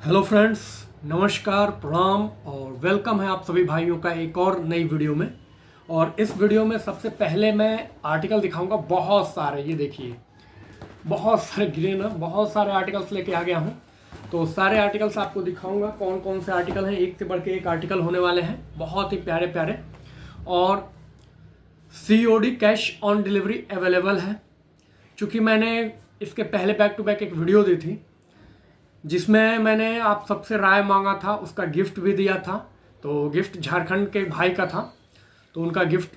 Hello friends, नमस्कार, प्रणाम और वेलकम है आप सभी भाइयों का एक और नई वीडियो में। और इस वीडियो में सबसे पहले मैं आर्टिकल दिखाऊंगा। बहुत सारे, ये देखिए, बहुत सारे गिरे ना, बहुत सारे आर्टिकल्स लेके आ गया हूँ। तो सारे आर्टिकल्स आपको दिखाऊंगा कौन कौन से आर्टिकल हैं। एक से बढ़ के एक आर्टिकल होने वाले हैं, बहुत ही प्यारे प्यारे। और COD cash on delivery available है। चूँकि मैंने इसके पहले बैक टू बैक एक वीडियो दी थी जिसमें मैंने आप सबसे राय मांगा था, उसका गिफ्ट भी दिया था। तो गिफ्ट झारखंड के भाई का था, तो उनका गिफ्ट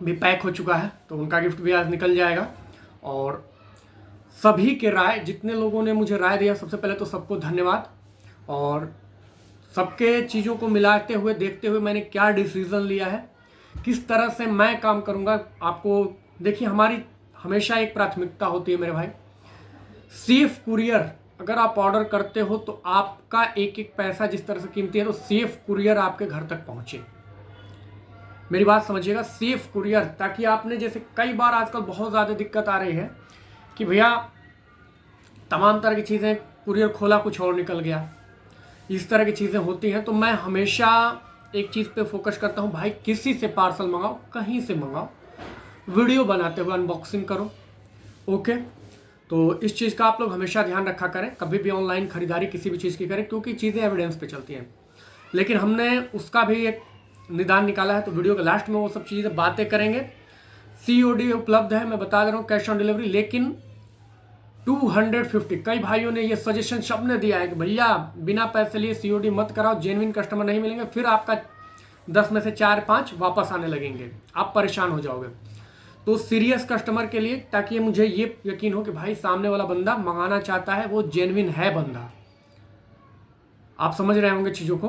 भी पैक हो चुका है, तो उनका गिफ्ट भी आज निकल जाएगा। और सभी के राय, जितने लोगों ने मुझे राय दिया, सबसे पहले तो सबको धन्यवाद। और सबके चीज़ों को मिलाते हुए देखते हुए मैंने क्या डिसीज़न लिया है, किस तरह से मैं काम करूँगा, आपको देखिए। हमारी हमेशा एक प्राथमिकता होती है मेरे भाई, सेफ कुरियर। अगर आप ऑर्डर करते हो तो आपका एक एक पैसा जिस तरह से कीमती है, तो सेफ कुरियर आपके घर तक पहुंचे। मेरी बात समझिएगा, सेफ कुरियर, ताकि आपने, जैसे कई बार आजकल बहुत ज़्यादा दिक्कत आ रही है कि भैया तमाम तरह की चीज़ें, कुरियर खोला कुछ और निकल गया, इस तरह की चीज़ें होती हैं। तो मैं हमेशा एक चीज़ पे फोकस करता हूँ, भाई किसी से पार्सल मंगाओ, कहीं से मंगाओ, वीडियो बनाते हुए अनबॉक्सिंग करो। ओके, तो इस चीज़ का आप लोग हमेशा ध्यान रखा करें, कभी भी ऑनलाइन खरीदारी किसी भी चीज़ की करें, क्योंकि चीज़ें एविडेंस पे चलती हैं। लेकिन हमने उसका भी एक निदान निकाला है, तो वीडियो के लास्ट में वो सब चीज़ें बातें करेंगे। COD उपलब्ध है, मैं बता दे रहा हूँ, कैश ऑन डिलीवरी, लेकिन 250। कई भाइयों ने ये सजेशन सबने दिया है कि भैया बिना पैसे लिए COD मत कराओ, जेन्युइन कस्टमर नहीं मिलेंगे, फिर आपका 10 में से 4-5 वापस आने लगेंगे, आप परेशान हो जाओगे। तो सीरियस कस्टमर के लिए, ताकि मुझे ये यकीन हो कि भाई सामने वाला बंदा मंगाना चाहता है, वो जेन्युइन है बंदा। आप समझ रहे होंगे चीज़ों को।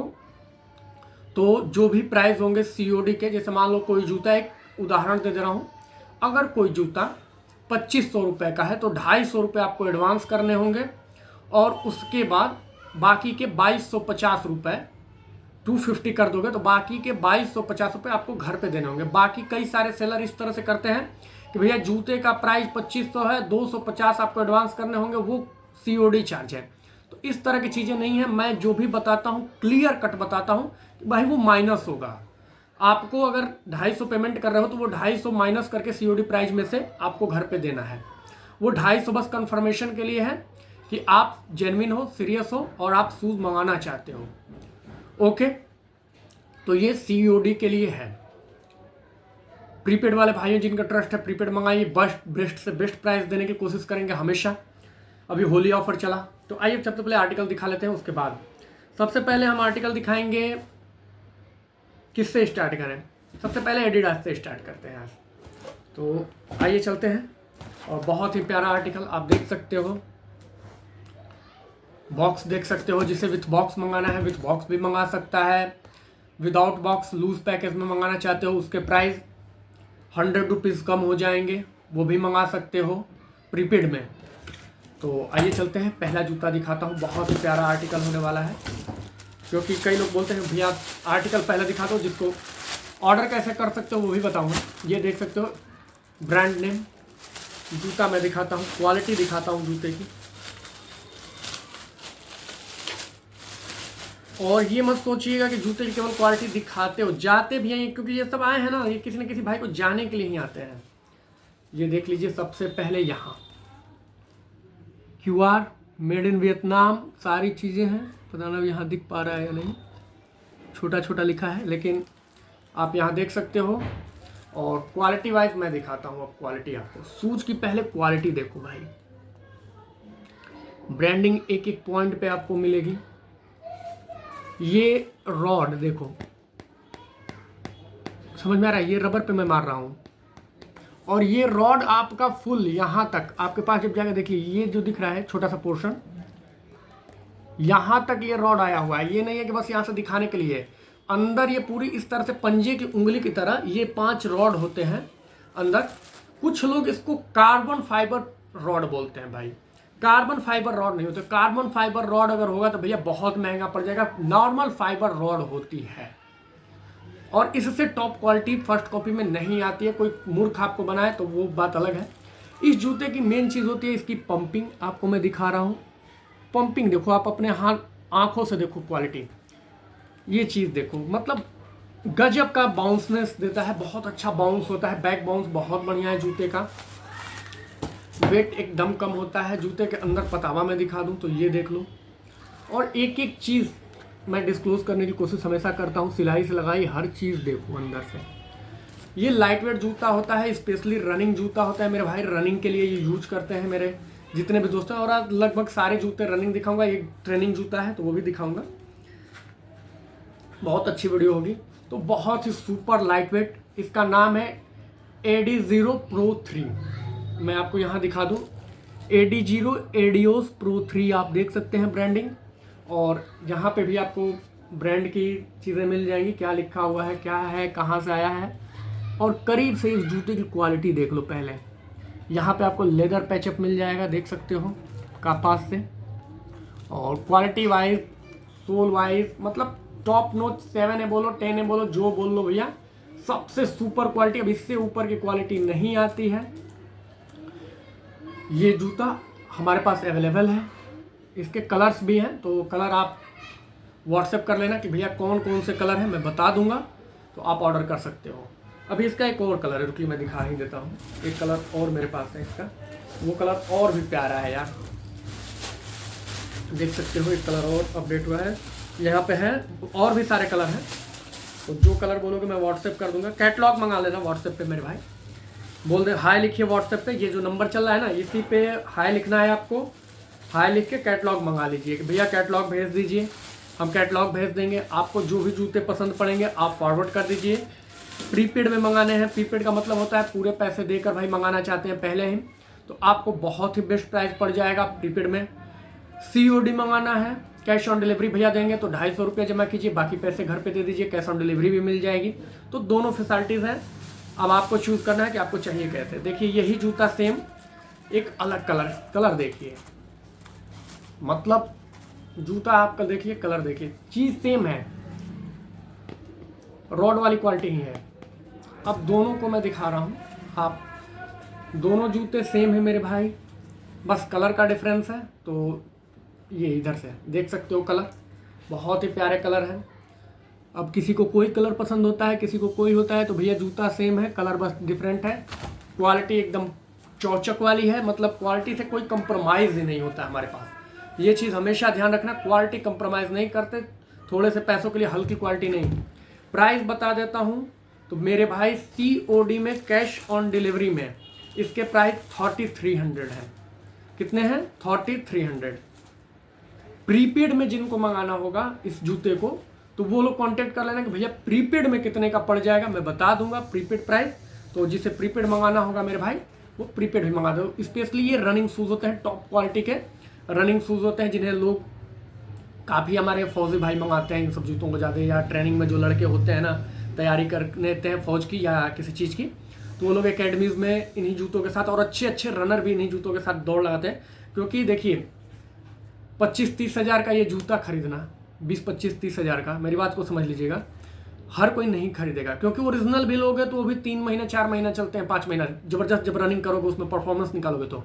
तो जो भी प्राइस होंगे COD के, जैसे मान लो कोई जूता, एक उदाहरण दे रहा हूँ, अगर कोई जूता 2500 रुपये का है तो 250 रुपये आपको एडवांस करने होंगे, और उसके बाद बाकी के 2250 रुपये, 250 कर दोगे तो बाकी के 2250 रुपये आपको घर पे देने होंगे। बाकी कई सारे सेलर इस तरह से करते हैं कि भैया जूते का प्राइस 2500 है, 250 आपको एडवांस करने होंगे, वो COD चार्ज है। तो इस तरह की चीज़ें नहीं है। मैं जो भी बताता हूँ क्लियर कट बताता हूँ कि भाई वो माइनस होगा। आपको अगर 250 पेमेंट कर रहे हो तो वो 250 माइनस करके COD प्राइस में से आपको घर पे देना है। वो 250 बस कंफर्मेशन के लिए है कि आप जेन्युइन हो, सीरियस हो, और आप शूज़ मंगाना चाहते हो। ओके, तो ये COD के लिए है। प्रीपेड वाले भाइयों जिनका ट्रस्ट है, प्रीपेड मंगाइए, बेस्ट से बेस्ट प्राइस देने की कोशिश करेंगे हमेशा। अभी होली ऑफर चला, तो आइए सबसे पहले आर्टिकल दिखा लेते हैं। उसके बाद सबसे पहले हम आर्टिकल दिखाएंगे, किससे स्टार्ट करें? सबसे पहले एडिडास से स्टार्ट करते हैं आज। तो आइए चलते हैं। और बहुत ही प्यारा आर्टिकल आप देख सकते हो, बॉक्स देख सकते हो। जिसे विथ बॉक्स मंगाना है विथ बॉक्स भी मंगा सकता है, विदाउट बॉक्स लूज पैकेज में मंगाना चाहते हो, उसके प्राइस 100 रुपीज़ कम हो जाएंगे, वो भी मंगा सकते हो प्रीपेड में। तो आइए चलते हैं, पहला जूता दिखाता हूँ। बहुत ही प्यारा आर्टिकल होने वाला है, क्योंकि कई लोग बोलते हैं भैया आर्टिकल पहले दिखा दो, जिसको ऑर्डर कैसे कर सकते हो वो भी बताऊँगा। ये देख सकते हो, ब्रांड नेम जूता मैं दिखाता हूँ, क्वालिटी दिखाता हूँ जूते की। और ये मत सोचिएगा कि जूते की केवल क्वालिटी दिखाते हो, जाते भी हैं, क्योंकि ये सब आए हैं ना, ये किसी न किसी भाई को जाने के लिए ही आते हैं। ये देख लीजिए, सबसे पहले यहाँ QR मेड इन वियतनाम सारी चीज़ें हैं। पता ना यहाँ दिख पा रहा है या नहीं, छोटा छोटा लिखा है, लेकिन आप यहाँ देख सकते हो। और क्वालिटी वाइज मैं दिखाता हूँ अब क्वालिटी आपको। शूज़ की पहले क्वालिटी देखो भाई, ब्रांडिंग एक एक पॉइंट पे आपको मिलेगी। ये रॉड देखो, समझ में आ रहा है? ये रबर पे मैं मार रहा हूँ, और ये रॉड आपका फुल यहाँ तक आपके पास जब जाकर देखिए, ये जो दिख रहा है छोटा सा पोर्शन, यहाँ तक ये रॉड आया हुआ है। ये नहीं है कि बस यहाँ से दिखाने के लिए, अंदर ये पूरी इस तरह से पंजे की उंगली की तरह ये 5 रॉड होते हैं अंदर। कुछ लोग इसको कार्बन फाइबर रॉड बोलते हैं भाई, कार्बन फाइबर रॉड नहीं होते। कार्बन फाइबर रॉड अगर होगा तो भैया बहुत महंगा पड़ जाएगा, नॉर्मल फाइबर रॉड होती है, और इससे टॉप क्वालिटी फर्स्ट कॉपी में नहीं आती है। कोई मूर्ख आपको बनाए तो वो बात अलग है। इस जूते की मेन चीज़ होती है इसकी पंपिंग। आपको मैं दिखा रहा हूँ, पंपिंग देखो, आप अपने हाथ आंखों से देखो क्वालिटी, ये चीज़ देखो, मतलब गजब का बाउंसनेस देता है, बहुत अच्छा बाउंस होता है, बैक बाउंस बहुत बढ़िया है जूते का। वेट एकदम कम होता है जूते के अंदर, पतावा में दिखा दूं तो ये देख लो। और एक एक चीज़ मैं डिस्क्लोज करने की कोशिश हमेशा करता हूँ, सिलाई से लगाई हर चीज़ देखो अंदर से। ये लाइट वेट जूता होता है, स्पेशली रनिंग जूता होता है मेरे भाई, रनिंग के लिए ये यूज करते हैं मेरे जितने भी दोस्त हैं। और आज लगभग सारे जूते रनिंग दिखाऊंगा, एक ट्रेनिंग जूता है तो वो भी दिखाऊंगा, बहुत अच्छी वीडियो होगी। तो बहुत ही सुपर लाइट वेट, इसका नाम है AD0 Pro 3। मैं आपको यहाँ दिखा दूँ, AD0 एडियोस Pro 3 आप देख सकते हैं ब्रांडिंग, और यहाँ पे भी आपको ब्रांड की चीज़ें मिल जाएंगी, क्या लिखा हुआ है, क्या है, कहाँ से आया है, और करीब से इस जूते की क्वालिटी देख लो पहले। यहाँ पे आपको लेदर पैचअप मिल जाएगा, देख सकते हो कापास से, और क्वालिटी वाइज, सोल वाइज, मतलब टॉप नोच 7 है बोलो, 10 है बोलो, जो बोल लो भैया, सबसे सुपर क्वालिटी। अब इससे ऊपर की क्वालिटी नहीं आती है। ये जूता हमारे पास अवेलेबल है, इसके कलर्स भी हैं, तो कलर आप व्हाट्सएप कर लेना कि भैया कौन कौन से कलर हैं, मैं बता दूंगा, तो आप ऑर्डर कर सकते हो। अभी इसका एक और कलर है, रुकिए मैं दिखा ही देता हूँ। एक कलर और मेरे पास है इसका, वो कलर और भी प्यारा है यार, देख सकते हो, एक कलर और अपडेट हुआ है, यहाँ पे है, और भी सारे कलर हैं, तो जो कलर बोलोगे मैं व्हाट्सएप कर दूंगा। कैटलॉग मंगा लेना व्हाट्सएप पे मेरे भाई, बोल दे हाय लिखिए व्हाट्सएप पे, ये जो नंबर चल रहा है ना इसी पे हाय लिखना है आपको, हाय लिख के कैटलॉग मंगा लीजिए कि भैया कैटलॉग भेज दीजिए, हम कैटलॉग भेज देंगे आपको। जो भी जूते पसंद पड़ेंगे आप फॉरवर्ड कर दीजिए। प्रीपेड में मंगाने हैं, प्रीपेड का मतलब होता है पूरे पैसे देकर भाई मंगाना चाहते हैं पहले ही, तो आपको बहुत ही बेस्ट प्राइस पड़ जाएगा प्रीपेड में। COD मंगाना है, कैश ऑन डिलीवरी भैया देंगे तो 250 रुपये जमा कीजिए, बाकी पैसे घर पे दे दीजिए, कैश ऑन डिलीवरी भी मिल जाएगी। तो दोनों फैसिलिटीज़ हैं, अब आपको चूज़ करना है कि आपको चाहिए कैसे। देखिए यही जूता सेम, एक अलग कलर देखिए, मतलब जूता आपका देखिए, कलर देखिए, चीज़ सेम है, रॉड वाली क्वालिटी ही है। अब दोनों को मैं दिखा रहा हूँ, आप दोनों जूते सेम है मेरे भाई, बस कलर का डिफरेंस है। तो ये इधर से देख सकते हो कलर, बहुत ही प्यारे कलर हैं। अब किसी को कोई कलर पसंद होता है, किसी को कोई होता है, तो भैया जूता सेम है, कलर बस डिफरेंट है। क्वालिटी एकदम चौचक वाली है, मतलब क्वालिटी से कोई कंप्रोमाइज़ ही नहीं होता है हमारे पास। ये चीज़ हमेशा ध्यान रखना, क्वालिटी कंप्रोमाइज़ नहीं करते, थोड़े से पैसों के लिए हल्की क्वालिटी नहीं। प्राइस बता देता हूँ तो मेरे भाई COD में, कैश ऑन डिलीवरी में इसके प्राइस 3300 है। कितने हैं? 3300। प्रीपेड में जिनको मंगाना होगा इस जूते को, तो वो लोग कांटेक्ट कर लेना कि भैया प्रीपेड में कितने का पड़ जाएगा, मैं बता दूंगा प्रीपेड प्राइस। तो जिसे प्रीपेड मंगाना होगा मेरे भाई, वो प्रीपेड भी मंगा दो। स्पेशली ये रनिंग शूज़ होते हैं, टॉप क्वालिटी के रनिंग शूज़ होते हैं, जिन्हें लोग काफ़ी, हमारे फौजी भाई मंगाते हैं इन सब जूतों को ज़्यादा, या ट्रेनिंग में जो लड़के होते हैं ना, तैयारी करने देते हैं फौज की या किसी चीज़ की, तो वो लोग एकेडमीज़ में इन्हीं जूतों के साथ, और अच्छे अच्छे रनर भी इन्हीं जूतों के साथ दौड़ लगाते हैं। क्योंकि देखिए 25-30 हज़ार का ये जूता खरीदना, 20-25-30 हज़ार का, मेरी बात को समझ लीजिएगा, हर कोई नहीं खरीदेगा। क्योंकि ओरिजिनल भी लोगे तो वो भी 3 महीने 4 महीना चलते हैं, 5 महीना ज़बरदस्त जब रनिंग करोगे, उसमें परफॉर्मेंस निकालोगे तो,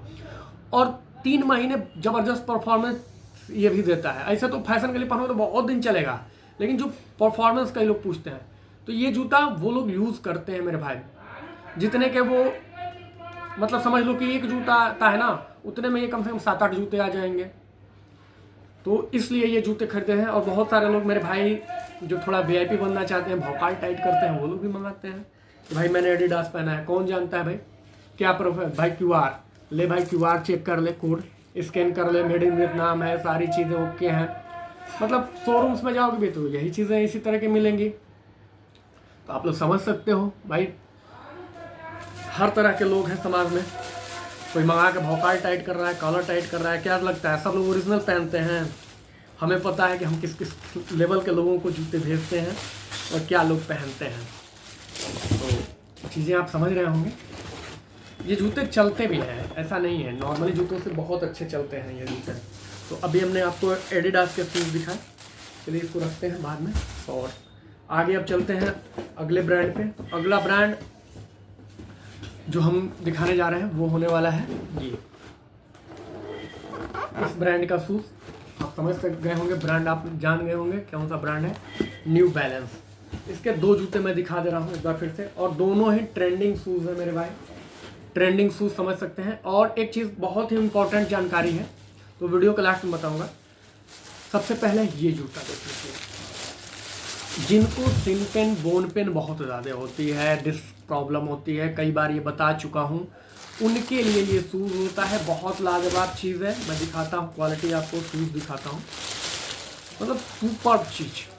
और 3 महीने ज़बरदस्त परफॉर्मेंस ये भी देता है। ऐसा तो फैशन के लिए पहनो तो बहुत दिन चलेगा, लेकिन जो परफॉर्मेंस कई लोग पूछते हैं, तो ये जूता वो लोग यूज़ करते हैं मेरे भाई, जितने के वो, मतलब समझ लो कि एक जूता आता है ना, उतने में ये कम से कम 7-8 जूते आ जाएंगे। तो इसलिए ये जूते खरीदे हैं। और बहुत सारे लोग मेरे भाई जो थोड़ा VIP बनना चाहते हैं, भौकाल टाइट करते हैं, वो लोग भी मंगाते हैं कि भाई मैंने एडिडास पहना है। कौन जानता है भाई क्या प्रूफ है? भाई QR ले, भाई QR चेक कर ले, कोड स्कैन कर ले, मेड इन वियतनाम है, सारी चीज़ें ओके हैं। मतलब शोरूम्स में जाओगे भी तो यही चीज़ें इसी तरह की मिलेंगी। तो आप लोग समझ सकते हो भाई, हर तरह के लोग हैं समाज में, कोई मंगा के भौकाल टाइट कर रहा है, कॉलर टाइट कर रहा है, क्या लगता है सब लोग ओरिजिनल पहनते हैं? हमें पता है कि हम किस किस लेवल के लोगों को जूते भेजते हैं और क्या लोग पहनते हैं। तो चीज़ें आप समझ रहे होंगे। ये जूते चलते भी हैं, ऐसा नहीं है, नॉर्मली जूतों से बहुत अच्छे चलते हैं ये जूते। तो अभी हमने आपको एडिडास के शूज़ दिखाए, चलिए इसको रखते हैं बाद में, और आगे अब चलते हैं अगले ब्रांड पे। तो अगला ब्रांड जो हम दिखाने जा रहे हैं वो होने वाला है ये, इस ब्रांड का शूज़ आप समझ गए होंगे, ब्रांड आप जान गए होंगे कौन सा ब्रांड है, न्यू बैलेंस। इसके 2 जूते मैं दिखा दे रहा हूँ एक बार फिर से, और दोनों ही ट्रेंडिंग शूज़ है मेरे भाई, ट्रेंडिंग शूज़ समझ सकते हैं। और एक चीज़ बहुत ही इंपॉर्टेंट जानकारी है, तो वीडियो के लास्ट में बताऊँगा। सबसे पहले ये जूता देख लीजिए, जिनको सिन पेन बोन पेन बहुत ज़्यादा होती है, डिस्क प्रॉब्लम होती है, कई बार ये बता चुका हूँ, उनके लिए ये शूज़ होता है। बहुत लाजवाब चीज़ है, मैं दिखाता हूँ क्वालिटी, आपको शूज़ दिखाता हूँ, मतलब सुपर चीज़।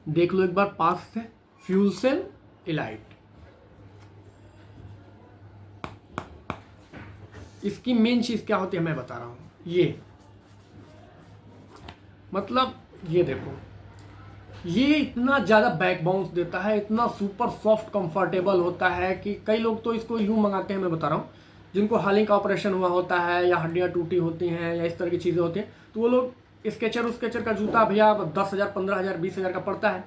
देख लो एक बार पास से, फ्यूल सेल इलाइट। इसकी मेन चीज़ क्या होती है मैं बता रहा हूँ। ये मतलब ये देखो, ये इतना ज़्यादा बैक बाउंस देता है, इतना सुपर सॉफ्ट कंफर्टेबल होता है कि कई लोग तो इसको यूँ मंगाते हैं, मैं बता रहा हूँ, जिनको हाल का ऑपरेशन हुआ होता है या हड्डियाँ टूटी होती हैं या इस तरह की चीज़ें होती हैं, तो वो लोग स्केचर का जूता भैया 10,000 15,000 20,000 का पड़ता है,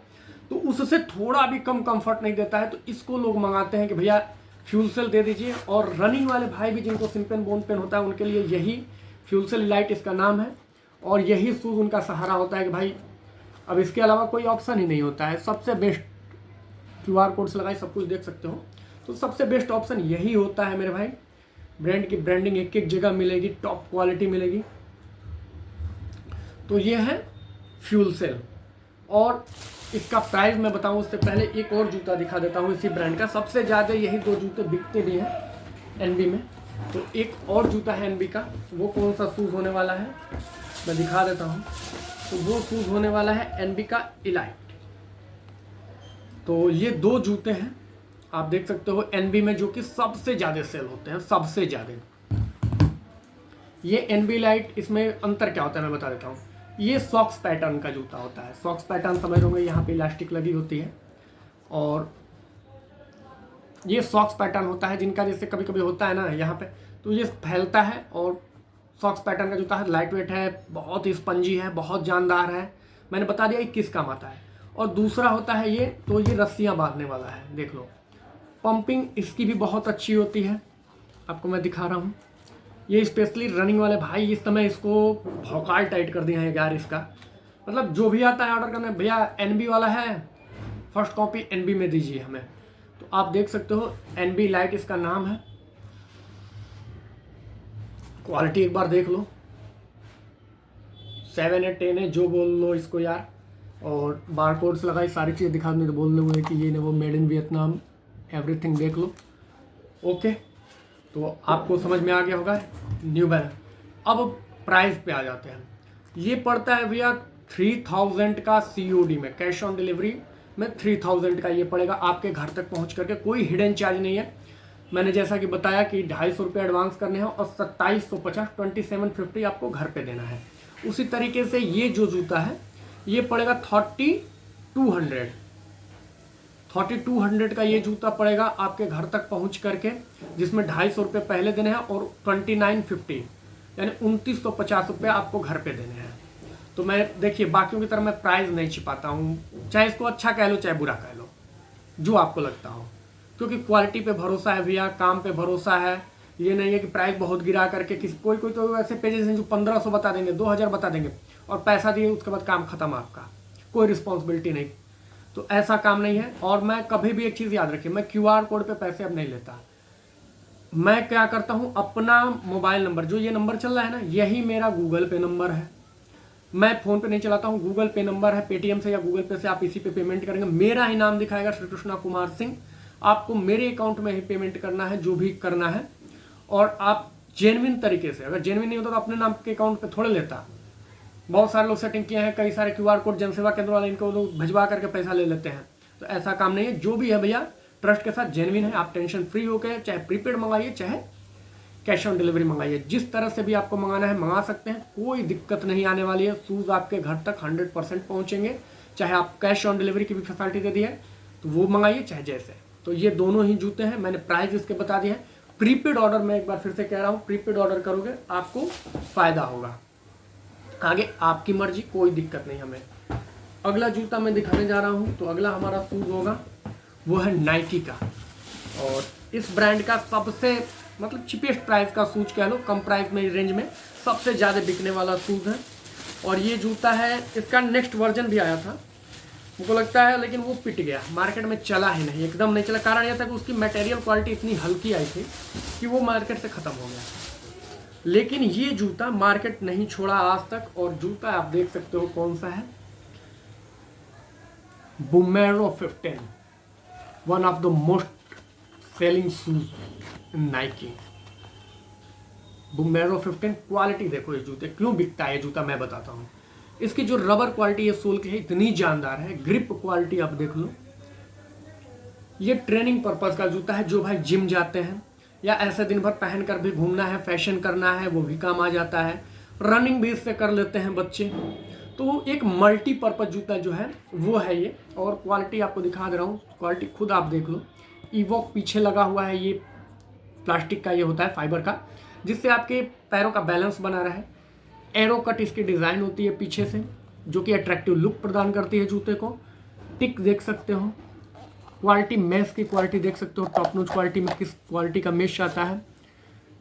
तो उससे थोड़ा भी कम कंफर्ट नहीं देता है, तो इसको लोग मंगाते हैं कि भैया फ्यूल सेल दे दीजिए। और रनिंग वाले भाई भी जिनको सिन पेन बोन पेन होता है, उनके लिए यही फ्यूल सेल इलाइट इसका नाम है, और यही शूज़ उनका सहारा होता है कि भाई अब इसके अलावा कोई ऑप्शन ही नहीं होता है। सबसे बेस्ट, QR कोड से लगाई सब कुछ देख सकते हो, तो सबसे बेस्ट ऑप्शन यही होता है मेरे भाई। ब्रांड की ब्रांडिंग एक एक जगह मिलेगी, टॉप क्वालिटी मिलेगी। तो ये है फ्यूल सेल। और इसका प्राइस मैं बताऊं उससे पहले एक और जूता दिखा देता हूं इसी ब्रांड का। सबसे ज़्यादा यही 2 जूते बिकते भी हैं एनबी में, तो एक और जूता है एनबी का, वो कौन सा शूज़ होने वाला है मैं दिखा देता हूं। तो वो शूज़ होने वाला है एनबी का इलाइट। तो ये 2 जूते हैं, आप देख सकते हो एनबी में, जो कि सबसे ज़्यादा सेल होते हैं, सबसे ज़्यादा। ये एनबी इलाइट, इसमें अंतर क्या होता है मैं बता देता हूँ। ये सॉक्स पैटर्न का जूता होता है। सॉक्स पैटर्न समझ रहे होंगे, यहाँ पे इलास्टिक लगी होती है, और ये सॉक्स पैटर्न होता है जिनका जैसे कभी कभी होता है ना यहाँ पे, तो ये फैलता है। और सॉक्स पैटर्न का जूता है, लाइट वेट है, बहुत ही स्पंजी है, बहुत जानदार है। मैंने बता दिया ये किस काम आता है। और दूसरा होता है ये, तो ये रस्सियाँ बांधने वाला है, देख लो। पंपिंग इसकी भी बहुत अच्छी होती है, आपको मैं दिखा रहा हूँ। ये स्पेशली रनिंग वाले भाई इस समय इसको भौकाल टाइट कर दिया है यार इसका, मतलब जो भी आता है ऑर्डर करने, भैया एनबी वाला है, फर्स्ट कॉपी एनबी में दीजिए हमें। तो आप देख सकते हो एनबी लाइट इसका नाम है। क्वालिटी एक बार देख लो, 7 है 10 है, जो बोल लो इसको यार। और बारकोड्स लगाई, सारी चीज़ दिखा दूँ तो बोल लोगे कि ये ना वो मेड इन वियतनाम, एवरीथिंग देख लो। ओके, तो आपको समझ में आ गया होगा न्यू बैलेंस। अब प्राइस पे आ जाते हैं। ये पड़ता है भैया 3000 का COD में, कैश ऑन डिलीवरी में 3000 का ये पड़ेगा आपके घर तक पहुंच करके। कोई हिडन चार्ज नहीं है। मैंने जैसा कि बताया कि 250 रुपये एडवांस करने हैं और 2750 2750 आपको घर पे देना है। उसी तरीके से ये जो जूता है ये पड़ेगा 3200 का ये जूता पड़ेगा आपके घर तक पहुंच करके, जिसमें 250 रुपये पहले देने हैं और 2950 यानी 2950 रुपये आपको घर पे देने हैं। तो मैं देखिए बाकियों की तरह मैं प्राइस नहीं छिपाता हूँ, चाहे इसको अच्छा कह लो चाहे बुरा कह लो, जो आपको लगता हो, क्योंकि क्वालिटी पे भरोसा है भैया, काम पे भरोसा है। ये नहीं है कि प्राइस बहुत गिरा करके किसी कोई तो ऐसे पेजेस हैं जो 1500 बता देंगे, 2000 बता देंगे और पैसा दिए उसके बाद काम खत्म, आपका कोई रिस्पॉन्सिबिलिटी नहीं। तो ऐसा काम नहीं है। और मैं कभी भी एक चीज़ याद रखिए, मैं QR कोड पे पैसे अब नहीं लेता। मैं क्या करता हूँ, अपना मोबाइल नंबर, जो ये नंबर चल रहा है ना, यही मेरा गूगल पे नंबर है। मैं फ़ोन पे नहीं चलाता हूँ, गूगल पे नंबर है, पेटीएम से या गूगल पे से आप इसी पे पेमेंट करेंगे, मेरा ही नाम दिखाएगा श्री कृष्णा कुमार सिंह, आपको मेरे अकाउंट में ही पेमेंट करना है जो भी करना है। और आप जेन्युइन तरीके से, अगर जेन्युइन नहीं होता तो अपने नाम के अकाउंट पे थोड़े लेता। बहुत सारे लोग सेटिंग किए हैं, कई सारे QR कोड जनसेवा केंद्र वाले इनको लोग भिजवा करके पैसा ले लेते हैं। तो ऐसा काम नहीं है, जो भी है भैया ट्रस्ट के साथ जेन्युइन है। आप टेंशन फ्री होकर चाहे प्रीपेड मंगाइए चाहे कैश ऑन डिलीवरी मंगाइए, जिस तरह से भी आपको मंगाना है मंगा सकते हैं, कोई दिक्कत नहीं आने वाली है। शूज़ आपके घर तक 100% पहुँचेंगे, चाहे आप कैश ऑन डिलीवरी की भी फैसिलिटी दे दी है तो वो मंगाइए चाहे जैसे। तो ये दोनों ही जूते हैं, मैंने प्राइस इसके बता दिए हैं। प्रीपेड ऑर्डर, मैं एक बार फिर से कह रहा हूँ, प्रीपेड ऑर्डर करोगे आपको फ़ायदा होगा, आगे आपकी मर्जी, कोई दिक्कत नहीं हमें। अगला जूता मैं दिखाने जा रहा हूँ, तो अगला हमारा शूज़ होगा वो है नाइकी का। और इस ब्रांड का सबसे मतलब चीपेस्ट प्राइस का शूज कह लो, कम प्राइस में रेंज में सबसे ज़्यादा बिकने वाला शूज़ है। और ये जूता है, इसका नेक्स्ट वर्जन भी आया था मुझको लगता है, लेकिन वो पिट गया, मार्केट में चला ही नहीं, एकदम नहीं चला। कारण यह था कि उसकी मटेरियल क्वालिटी इतनी हल्की आई थी कि वो मार्केट से ख़त्म हो गया। लेकिन ये जूता मार्केट नहीं छोड़ा आज तक। और जूता आप देख सकते हो कौन सा है, Vomero 15, one of the most selling shoes in Nike. Vomero 15 quality देखो, ये जूते क्यों बिकता है ये जूता मैं बताता हूँ। इसकी जो रबर क्वालिटी है सोल की है इतनी जानदार है, ग्रिप क्वालिटी आप देख लो। ये ट्रेनिंग पर्पस का जूता है, जो भाई जिम जाते हैं या ऐसे दिन भर पहन कर भी घूमना है, फैशन करना है, वो भी काम आ जाता है। रनिंग भी इससे कर लेते हैं बच्चे। तो एक मल्टीपर्पज जूता जो है वो है ये। और क्वालिटी आपको दिखा दे रहा हूँ, क्वालिटी खुद आप देख लो। इवोक पीछे लगा हुआ है, ये प्लास्टिक का ये होता है, फाइबर का, जिससे आपके पैरों का बैलेंस बना रहे। एरो कट इसकी डिज़ाइन होती है पीछे से, जो कि अट्रैक्टिव लुक प्रदान करती है जूते को। टिक देख सकते हो, क्वालिटी मेश की क्वालिटी देख सकते हो, टॉप नॉच क्वालिटी में किस क्वालिटी का मेश आता है।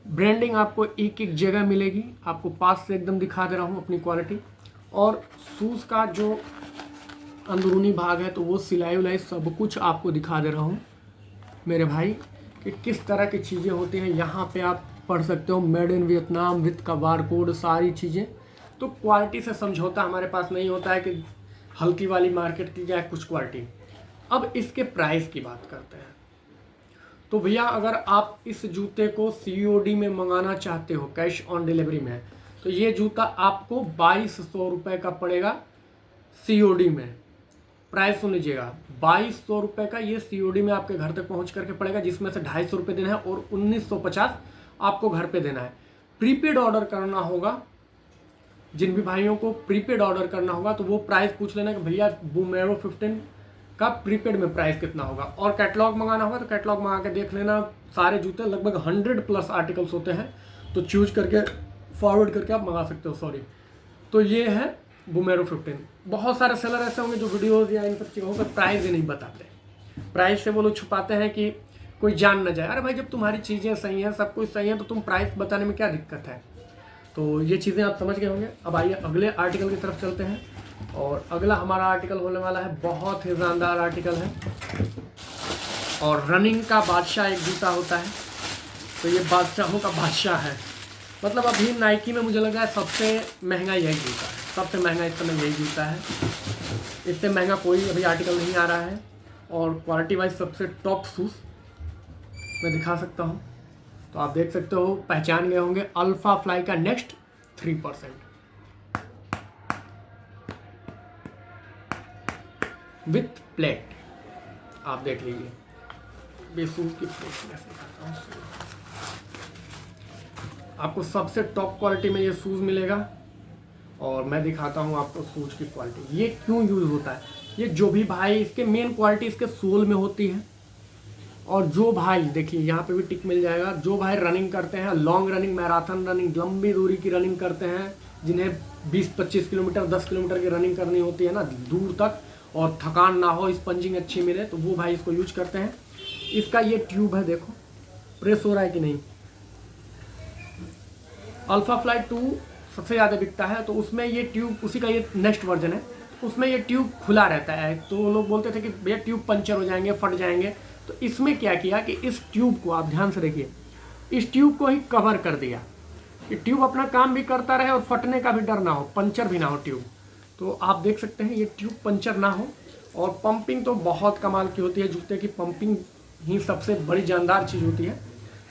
ब्रांडिंग आपको एक एक जगह मिलेगी, आपको पास से एकदम दिखा दे रहा हूँ अपनी क्वालिटी। और शूज़ का जो अंदरूनी भाग है तो वो सिलाई उलाई सब कुछ आपको दिखा दे रहा हूँ मेरे भाई, कि किस तरह की चीज़ें होती हैं। यहाँ पे आप पढ़ सकते हो मेड इन वियतनाम विथ का बारकोड, सारी चीज़ें। तो क्वालिटी से समझौता हमारे पास नहीं होता है कि हल्की वाली मार्केट की जाए कुछ क्वालिटी। अब इसके प्राइस की बात करते हैं। तो भैया अगर आप इस जूते को COD में मंगाना चाहते हो, कैश ऑन डिलीवरी में, तो ये जूता आपको 2200 रुपये का पड़ेगा COD में। प्राइस सुन लीजिएगा, 2200 रुपये का ये COD में आपके घर तक पहुंच करके पड़ेगा, जिसमें से 250 रुपये देना है और 1950 आपको घर पे देना है। प्रीपेड ऑर्डर करना होगा, जिन भी भाइयों को प्रीपेड ऑर्डर करना होगा तो वो प्राइस पूछ लेना कि भैया बुमेरो 15 का प्रीपेड में प्राइस कितना होगा। और कैटलॉग मंगाना होगा तो कैटलॉग मंगा के देख लेना, सारे जूते लगभग 100+ आर्टिकल्स होते हैं, तो चूज करके फॉरवर्ड करके आप मंगा सकते हो। सॉरी, तो ये है बुमेरो 15। बहुत सारे सेलर ऐसे होंगे जो वीडियोज़ या इन सब चीज़ों पर प्राइस ही नहीं बताते, प्राइस से वो लोग छुपाते हैं कि कोई जान न जाए। अरे भाई जब तुम्हारी चीज़ें सही हैं, सब कुछ सही है, तो तुम प्राइस बताने में क्या दिक्कत है। तो ये चीज़ें आप समझ गए होंगे। अब आइए अगले आर्टिकल की तरफ चलते हैं। और अगला हमारा आर्टिकल होने वाला है, बहुत ही शानदार आर्टिकल है। और रनिंग का बादशाह एक जूता होता है, तो ये बादशाहों का बादशाह है। मतलब अभी नाइकी में मुझे लगा है सबसे महंगा यही जूता है, सबसे महंगा इस समय यही जूता है। इससे महंगा कोई अभी आर्टिकल नहीं आ रहा है। और क्वालिटी वाइज सबसे टॉप शूज़ मैं दिखा सकता हूँ, तो आप देख सकते हो, पहचान गए होंगे, अल्फा फ्लाई का नेक्स्ट 3% विथ प्लेट। आप देख लीजिए, बेसूस की आपको सबसे टॉप क्वालिटी में ये शूज़ मिलेगा। और मैं दिखाता हूँ आपको शूज़ की क्वालिटी, ये क्यों यूज़ होता है। ये जो भी भाई, इसके मेन क्वालिटी इसके सोल में होती है। और जो भाई देखिए यहाँ पे भी टिक मिल जाएगा, जो भाई रनिंग करते हैं, लॉन्ग रनिंग, मैराथन रनिंग, लंबी दूरी की रनिंग करते हैं, जिन्हें 20-25 किलोमीटर 10 किलोमीटर की रनिंग करनी होती है ना दूर तक, और थकान ना हो, स्पंजिंग अच्छी मिले, तो वो भाई इसको यूज करते हैं। इसका ये ट्यूब है, देखो प्रेस हो रहा है कि नहीं। अल्फा फ्लाई 2 सबसे ज़्यादा बिकता है, तो उसमें ये ट्यूब, उसी का ये नेक्स्ट वर्जन है, उसमें ये ट्यूब खुला रहता है। तो लोग बोलते थे कि भैया ट्यूब पंचर हो जाएंगे, फट जाएंगे। तो इसमें क्या किया कि इस ट्यूब को, आप ध्यान से देखिए, इस ट्यूब को ही कवर कर दिया कि ट्यूब अपना काम भी करता रहे और फटने का भी डर ना हो, पंचर भी ना हो ट्यूब। तो आप देख सकते हैं ये ट्यूब पंचर ना हो। और पंपिंग तो बहुत कमाल की होती है, जूते की पंपिंग ही सबसे बड़ी जानदार चीज़ होती है।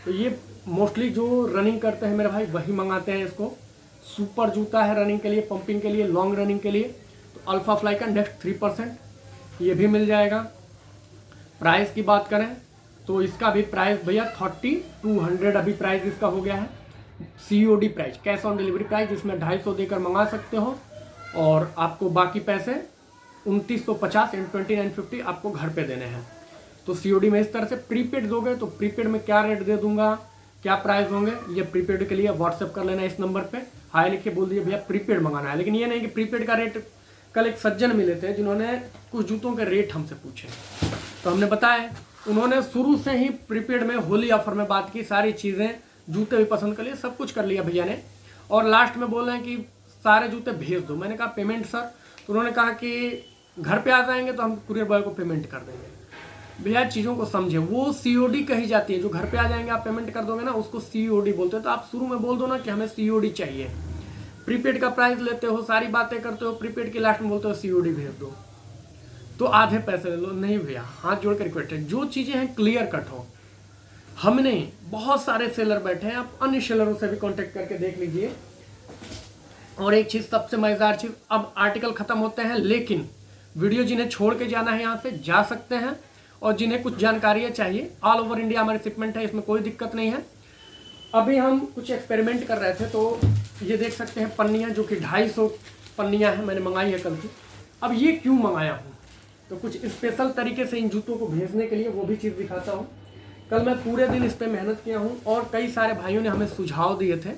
तो ये मोस्टली जो रनिंग करते हैं मेरे भाई वही मंगाते हैं इसको। सुपर जूता है रनिंग के लिए, पंपिंग के लिए, लॉन्ग रनिंग के लिए। तो अल्फा फ्लाई का नेक्स्ट 3% ये भी मिल जाएगा। प्राइस की बात करें तो इसका भी प्राइस भैया 3200 अभी प्राइस इसका हो गया है। COD price, cash on delivery price, जिसमें 250 देकर मंगा सकते हो और आपको बाकी पैसे 2950 एंड 2950 आपको घर पे देने हैं। तो COD में इस तरह से। प्रीपेड दोगे तो प्रीपेड में क्या रेट दे दूंगा, क्या प्राइस होंगे, ये प्रीपेड के लिए व्हाट्सएप कर लेना इस नंबर पे, हाय लिख के बोल दीजिए भैया प्रीपेड मंगाना है। लेकिन ये नहीं कि प्रीपेड का रेट, कल एक सज्जन मिले थे जिन्होंने कुछ जूतों के रेट हमसे पूछे, तो हमने बताया उन्होंने शुरू से ही प्रीपेड में होली ऑफर में बात की, सारी चीज़ें, जूते भी पसंद कर लिए, सब कुछ कर लिया भैया ने। और लास्ट में बोल रहे हैं कि सारे जूते भेज दो। मैंने कहा पेमेंट सर? तो उन्होंने कहा कि घर पे आ जाएंगे तो हम कुरियर बॉय को पेमेंट कर देंगे। भैया चीज़ों को समझे, वो COD कही जाती है, जो घर पे आ जाएंगे आप पेमेंट कर दोगे ना, उसको COD बोलते हैं। तो आप शुरू में बोल दो ना कि हमें COD चाहिए। प्रीपेड का प्राइस लेते हो, सारी बातें करते हो, प्रीपेड के लास्ट में बोलते हो COD भेज दो, तो आधे पैसे ले लो। नहीं भैया, हाथ जोड़ कर रिक्वेस्ट है, जो चीज़ें हैं क्लियर कट हो। हमने बहुत सारे सेलर बैठे हैं, आप अन्य सेलरों से भी कांटेक्ट करके देख लीजिए। और एक चीज़, सबसे मज़ेदार चीज़, अब आर्टिकल ख़त्म होते हैं, लेकिन वीडियो जिन्हें छोड़ के जाना है यहाँ से जा सकते हैं, और जिन्हें कुछ जानकारियाँ चाहिए, ऑल ओवर इंडिया हमारी शिपमेंट है, इसमें कोई दिक्कत नहीं है। अभी हम कुछ एक्सपेरिमेंट कर रहे थे, तो ये देख सकते हैं पन्नियाँ, जो कि 250 पन्नियाँ हैं, मैंने मंगाई है कल की। अब ये क्यों मंगाया हूँ, तो कुछ स्पेशल तरीके से इन जूतों को भेजने के लिए, वो भी चीज़ दिखाता हूँ। कल मैं पूरे दिन इस पर मेहनत किया हूँ, और कई सारे भाइयों ने हमें सुझाव दिए थे।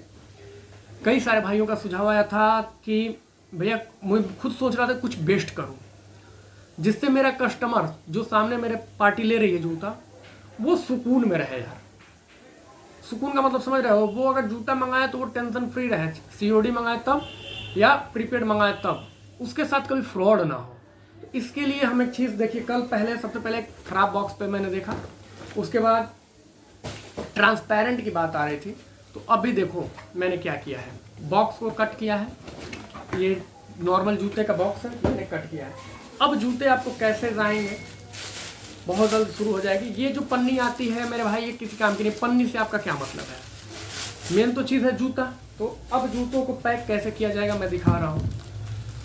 कई सारे भाइयों का सुझाव आया था कि भैया, मैं खुद सोच रहा था कुछ बेस्ट करूँ, जिससे मेरा कस्टमर जो सामने मेरे पार्टी ले रही है जूता, वो सुकून में रहे। यार सुकून का मतलब समझ रहे हो, वो अगर जूता मंगाए तो वो टेंशन फ्री रहे, COD मंगाए तब या प्रीपेड मंगाए तब, उसके साथ कभी फ्रॉड ना हो। तो इसके लिए हम एक चीज़ देखिए, कल पहले सबसे पहले एक खराब बॉक्स पे मैंने देखा, उसके बाद ट्रांसपेरेंट की बात आ रही थी। तो अभी देखो मैंने क्या किया है, बॉक्स को कट किया है, ये नॉर्मल जूते का बॉक्स है, मैंने कट किया है। अब जूते आपको कैसे जाएंगे, बहुत जल्द शुरू हो जाएगी। ये जो पन्नी आती है मेरे भाई, ये किसी काम की नहीं। पन्नी से आपका क्या मतलब है, मेन तो चीज़ है जूता। तो अब जूतों को पैक कैसे किया जाएगा मैं दिखा रहा हूँ,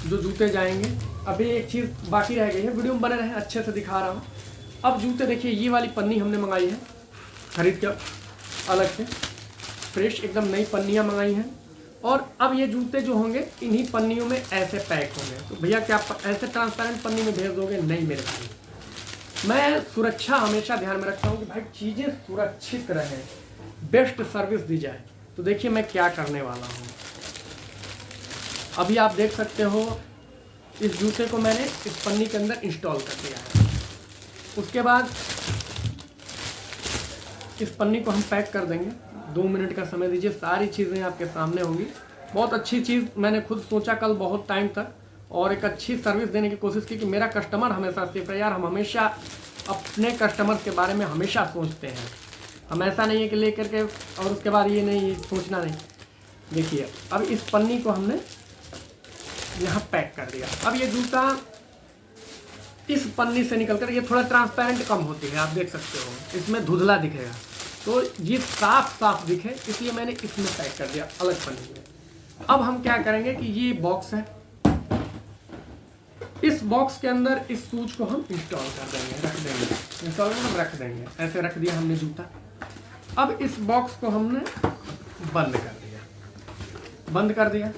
जो जूते जाएंगे। अभी एक चीज़ बाकी रह गई है, वीडियो में बने रहे, अच्छे से दिखा रहा हूँ। अब जूते देखिए, ये वाली पन्नी हमने मंगाई है खरीद के, अलग से फ्रेश एकदम नई पन्नियाँ मंगाई हैं। और अब ये जूते जो होंगे, इन्हीं पन्नियों में ऐसे पैक होंगे। तो भैया क्या ऐसे ट्रांसपेरेंट पन्नी में भेज दोगे? नहीं मेरे भाई, मैं सुरक्षा हमेशा ध्यान में रखता हूँ कि भाई चीज़ें सुरक्षित रहे, बेस्ट सर्विस दी जाए। तो देखिए मैं क्या करने वाला हूँ। अभी आप देख सकते हो, इस जूते को मैंने इस पन्नी के अंदर इंस्टॉल कर दिया है। उसके बाद इस पन्नी को हम पैक कर देंगे। 2 मिनट का समय दीजिए, सारी चीज़ें आपके सामने होंगी। बहुत अच्छी चीज़ मैंने खुद सोचा कल बहुत टाइम तक, और एक अच्छी सर्विस देने की कोशिश की कि मेरा कस्टमर हमेशा सेफ है। यार हम हमेशा अपने कस्टमर के बारे में हमेशा सोचते हैं, हम ऐसा नहीं है कि लेकर के और उसके बाद ये नहीं सोचना नहीं। देखिए अब इस पन्नी को हमने यहाँ पैक कर दिया। अब ये जूता इस पन्नी से निकलकर, ये थोड़ा ट्रांसपेरेंट कम होती है, आप देख सकते हो, इसमें धुंधला दिखेगा, तो ये साफ साफ दिखे, इसलिए मैंने इसमें पैक कर दिया अलग पन्नी में। अब हम क्या करेंगे कि ये बॉक्स है, इस बॉक्स के अंदर इस शूज को हम इंस्टॉल कर देंगे, रख देंगे, इंस्टॉल कर रख देंगे। ऐसे रख दिया हमने जूता। अब इस बॉक्स को हमने बंद कर दिया।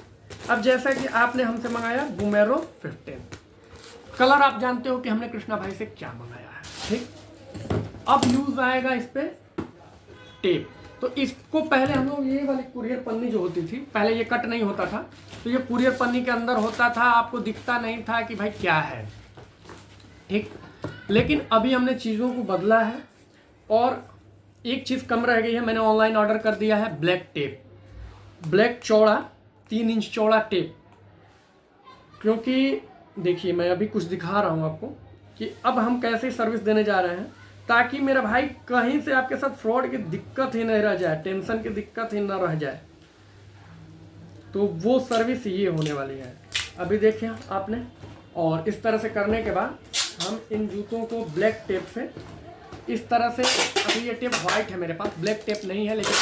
अब जैसा कि आपने हमसे मंगाया बुमेरो 15 कलर, आप जानते हो कि हमने कृष्णा भाई से क्या मंगाया है, ठीक। अब यूज आएगा इस पे टेप। तो इसको पहले हम लोग, ये वाली कुरियर पन्नी जो होती थी, पहले ये कट नहीं होता था, तो ये कुरियर पन्नी के अंदर होता था, आपको दिखता नहीं था कि भाई क्या है, ठीक। लेकिन अभी हमने चीज़ों को बदला है, और एक चीज़ कम रह गई है। मैंने ऑनलाइन ऑर्डर कर दिया है ब्लैक टेप, ब्लैक चौड़ा 3 इंच चौड़ा टेप। क्योंकि देखिए मैं अभी कुछ दिखा रहा हूँ आपको कि अब हम कैसे सर्विस देने जा रहे हैं, ताकि मेरा भाई कहीं से आपके साथ फ्रॉड की दिक्कत ही नहीं रह जाए, टेंशन की दिक्कत ही ना रह जाए। तो वो सर्विस ये होने वाली है। अभी देखें आपने, और इस तरह से करने के बाद हम इन जूतों को ब्लैक टेप से इस तरह से, अभी ये टेप वाइट है मेरे पास, ब्लैक टेप नहीं है, लेकिन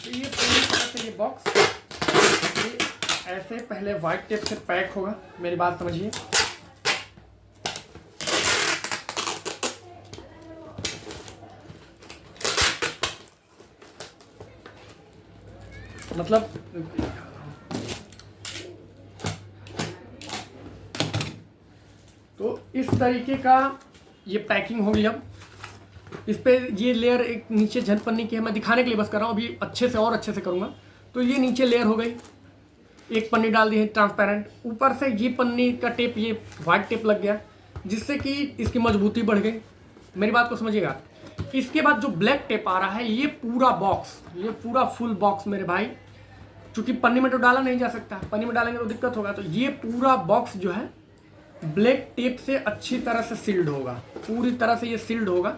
तो ये पूरी तरह से ये बॉक्स ऐसे पहले वाइट टेप से पैक होगा। मेरी बात समझिए, मतलब तो इस तरीके का ये पैकिंग होगी। अब इस पे ये लेयर एक नीचे झन पन्नी की है, मैं दिखाने के लिए बस कर रहा हूँ, अभी अच्छे से और अच्छे से करूँगा। तो ये नीचे लेयर हो गई, एक पन्नी डाल दी है ट्रांसपेरेंट, ऊपर से ये पन्नी का टेप, ये वाइट टेप लग गया, जिससे कि इसकी मजबूती बढ़ गई। मेरी बात को समझिएगा। इसके बाद जो ब्लैक टेप आ रहा है, ये पूरा बॉक्स, ये पूरा फुल बॉक्स मेरे भाई, चूंकि पन्नी में तो डाला नहीं जा सकता, पन्नी में डालेंगे तो दिक्कत होगा, तो ये पूरा बॉक्स जो है ब्लैक टेप से अच्छी तरह से सील्ड होगा, पूरी तरह से ये सील्ड होगा।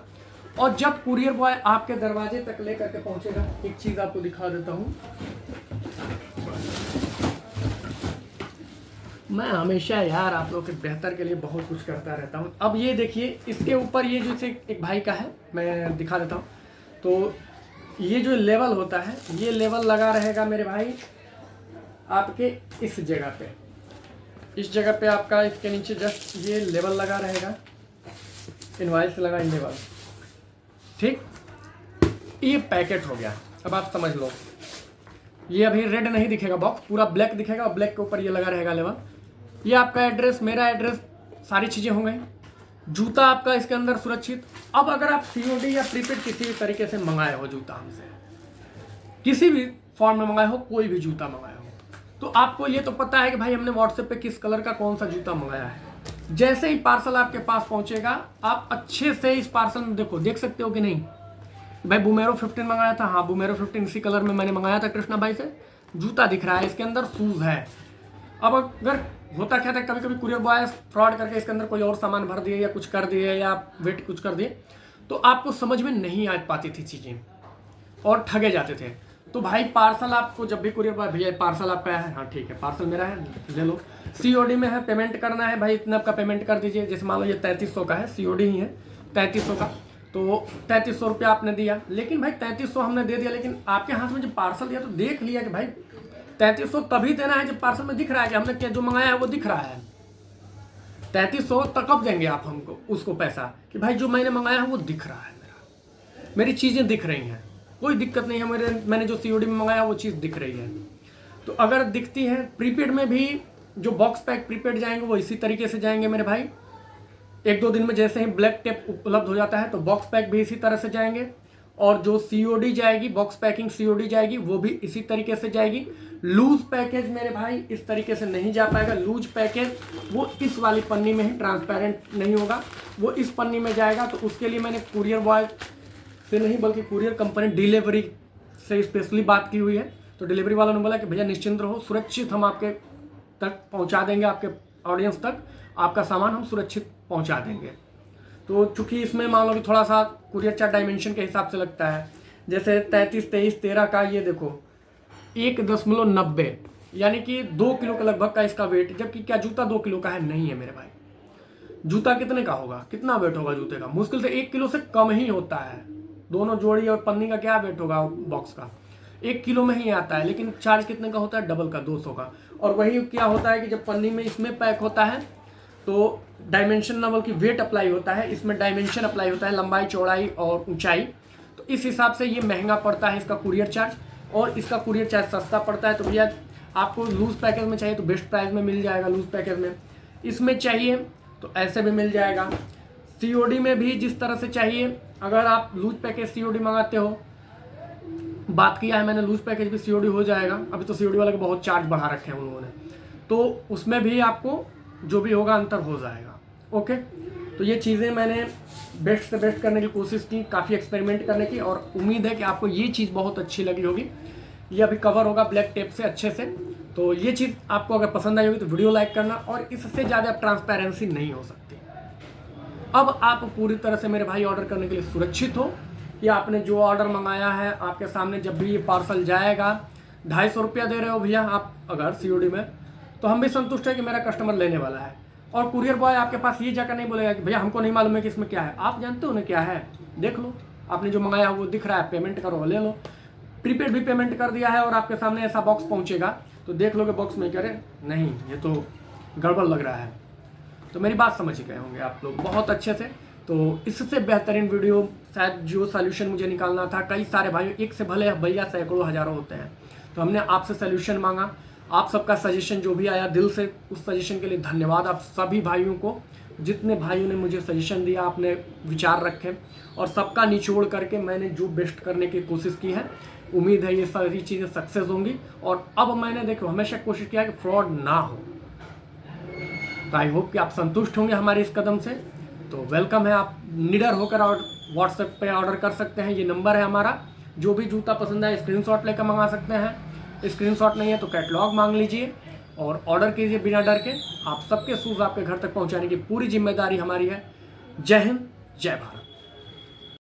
और जब कुरियर बॉय आपके दरवाजे तक लेकर के पहुंचेगा, एक चीज आपको दिखा देता हूं, मैं हमेशा यार आप लोग के बेहतर के लिए बहुत कुछ करता रहता हूं। अब ये देखिए, इसके ऊपर ये जैसे एक भाई का है, मैं दिखा देता हूं। तो ये जो लेवल होता है, ये लेवल लगा रहेगा मेरे भाई आपके इस जगह पे, इस जगह पे आपका इसके नीचे जस्ट ये लेवल लगा रहेगा, इनवॉइस लगा लेवल, ठीक। ये पैकेट हो गया। अब आप समझ लो, ये अभी रेड नहीं दिखेगा बॉक्स, पूरा ब्लैक दिखेगा और ब्लैक के ऊपर ये लगा रहेगा लेवल। ये आपका एड्रेस, मेरा एड्रेस, सारी चीज़ें हो गई। जूता आपका इसके अंदर सुरक्षित। अब अगर आप सीओडी या प्रीपेड किसी भी तरीके से मंगाए हो जूता हमसे, किसी भी फॉर्म में मंगाए हो, कोई भी जूता मंगाए हो, तो आपको ये तो पता है कि भाई हमने व्हाट्सएप पे किस कलर का कौन सा जूता मंगाया है। जैसे ही पार्सल आपके पास पहुंचेगा, आप अच्छे से इस पार्सल में देख सकते हो कि नहीं भाई बुमेरो 15 मंगाया था, हाँ बुमेरो 15 इसी कलर में मैंने मंगाया था कृष्णा भाई से, जूता दिख रहा है, इसके अंदर शूज है। अब अगर होता क्या था, कभी कभी कुरियर बॉय फ्रॉड करके इसके अंदर कोई और सामान भर दिए या कुछ कर दिए या वेट कुछ कर दिए, तो आपको समझ में नहीं आ पाती थी चीज़ें और ठगे जाते थे। तो भाई पार्सल आपको जब भी कुरियर बॉय, भैया पार्सल आपका है, हाँ ठीक है पार्सल मेरा है, ले लो। सीओडी में है, पेमेंट करना है भाई, इतना आपका पेमेंट कर दीजिए। जैसे मान लो ये 3300 का है, सीओडी ही है 3300 का, तो 3300 रुपया आपने दिया। लेकिन भाई 3300 हमने दे दिया, लेकिन आपके हाथ में जब पार्सल दिया तो देख लिया कि भाई 3300 तभी देना है जब पार्सल में दिख रहा है कि हमने क्या जो मंगाया है वो दिख रहा है। 3300 तक कब देंगे आप हमको उसको पैसा, कि भाई जो मैंने मंगाया है वो दिख रहा है, मेरी चीज़ें दिख रही हैं, कोई दिक्कत नहीं है, मैंने जो सीओडी में मंगाया वो चीज़ दिख रही है। तो अगर दिखती है, प्रीपेड में भी जो बॉक्स पैक प्रीपेड जाएंगे वो इसी तरीके से जाएंगे मेरे भाई। 1-2 दिन में जैसे ही ब्लैक टेप उपलब्ध हो जाता है तो बॉक्स पैक भी इसी तरह से जाएंगे, और जो सीओडी जाएगी, बॉक्स पैकिंग सीओडी जाएगी, वो भी इसी तरीके से जाएगी। लूज पैकेज मेरे भाई इस तरीके से नहीं जा पाएगा। लूज पैकेज वो इस वाली पन्नी में ही, ट्रांसपेरेंट नहीं होगा, वो इस पन्नी में जाएगा। तो उसके लिए मैंने कुरियर बॉय से नहीं बल्कि कुरियर कंपनी डिलीवरी से स्पेशली बात की हुई है। तो डिलीवरी वालों ने बोला कि भैया निश्चिंत रहो, सुरक्षित हम आपके तक पहुंचा देंगे, आपके ऑडियंस तक आपका सामान हम सुरक्षित पहुंचा देंगे। तो चूंकि इसमें मान लो कि थोड़ा सा कुरियर चार्ज डायमेंशन के हिसाब से लगता है, जैसे 33, 23, 13 का ये देखो 1.90, यानी कि 2 किलो के लगभग का इसका वेट, जबकि क्या जूता 2 किलो का है, नहीं है मेरे भाई। जूता कितने का होगा, कितना वेट होगा जूते का, मुश्किल से 1 किलो से कम ही होता है। दोनों जोड़ी और पन्नी का क्या वेट होगा बॉक्स का, 1 किलो में ही आता है। लेकिन चार्ज कितने का होता है, डबल का, 200 का। और वही क्या होता है कि जब पन्नी में इसमें पैक होता है तो डायमेंशन न बल्कि वेट अप्लाई होता है, इसमें डायमेंशन अप्लाई होता है, लंबाई, चौड़ाई और ऊंचाई। तो इस हिसाब से ये महंगा पड़ता है इसका कुरियर चार्ज, और इसका कुरियर चार्ज सस्ता पड़ता है। तो भैया आपको लूज पैकेज में चाहिए तो बेस्ट प्राइस में मिल जाएगा लूज पैकेज में, इसमें चाहिए तो ऐसे भी मिल जाएगा। सीओडी में भी जिस तरह से चाहिए, अगर आप लूज पैकेज सीओडी मंगाते हो, बात किया है मैंने, लूज पैकेज भी सीओडी हो जाएगा। अभी तो सीओडी वाले को बहुत चार्ज बढ़ा रखे हैं उन्होंने, तो उसमें भी आपको जो भी होगा अंतर हो जाएगा। ओके, तो ये चीज़ें मैंने बेस्ट से बेस्ट करने की कोशिश की, काफ़ी एक्सपेरिमेंट करने की, और उम्मीद है कि आपको ये चीज़ बहुत अच्छी लगी होगी। ये अभी कवर होगा ब्लैक टेप से अच्छे से। तो ये चीज़ आपको अगर पसंद आई होगी तो वीडियो लाइक करना, और इससे ज़्यादा ट्रांसपेरेंसी नहीं हो सकती। अब आप पूरी तरह से मेरे भाई ऑर्डर करने के लिए सुरक्षित हो कि आपने जो ऑर्डर मंगाया है आपके सामने जब भी ये पार्सल जाएगा, 250 रुपया दे रहे हो भैया आप अगर सीओडी में, तो हम भी संतुष्ट है कि मेरा कस्टमर लेने वाला है। और कुरियर बॉय आपके पास ये जाकर नहीं बोलेगा कि भैया हमको नहीं मालूम है कि इसमें क्या है, आप जानते हो ना क्या है, देख लो, आपने जो मंगाया वो दिख रहा है, पेमेंट करो, ले लो। प्रीपेड भी पेमेंट कर दिया है और आपके सामने ऐसा बॉक्स पहुंचेगा तो देख लो कि बॉक्स में करे नहीं, ये तो गड़बड़ लग रहा है। तो मेरी बात समझ गए होंगे आप लोग बहुत अच्छे से। तो इससे बेहतरीन वीडियो शायद जो सोल्यूशन मुझे निकालना था, कई सारे भाइयों, एक से भले भैया सैकड़ों हज़ारों होते हैं, तो हमने आपसे सोल्यूशन मांगा। आप सबका सजेशन जो भी आया दिल से, उस सजेशन के लिए धन्यवाद आप सभी भाइयों को। जितने भाइयों ने मुझे सजेशन दिया, आपने विचार रखे, और सबका निचोड़ करके मैंने जो बेस्ट करने की कोशिश की है। उम्मीद है ये सारी चीज़ें सक्सेस होंगी। और अब मैंने देखो हमेशा कोशिश किया कि फ्रॉड ना हो। तो आई होप कि आप संतुष्ट होंगे हमारे इस कदम से। तो वेलकम है, आप निडर होकर और व्हाट्सएप पे ऑर्डर कर सकते हैं। ये नंबर है हमारा। जो भी जूता पसंद है स्क्रीनशॉट लेकर मंगा सकते हैं, स्क्रीनशॉट नहीं है तो कैटलॉग मांग लीजिए और ऑर्डर कीजिए बिना डर के। आप सबके शूज़ आपके घर तक पहुंचाने की पूरी जिम्मेदारी हमारी है। जय हिंद, जय भारत।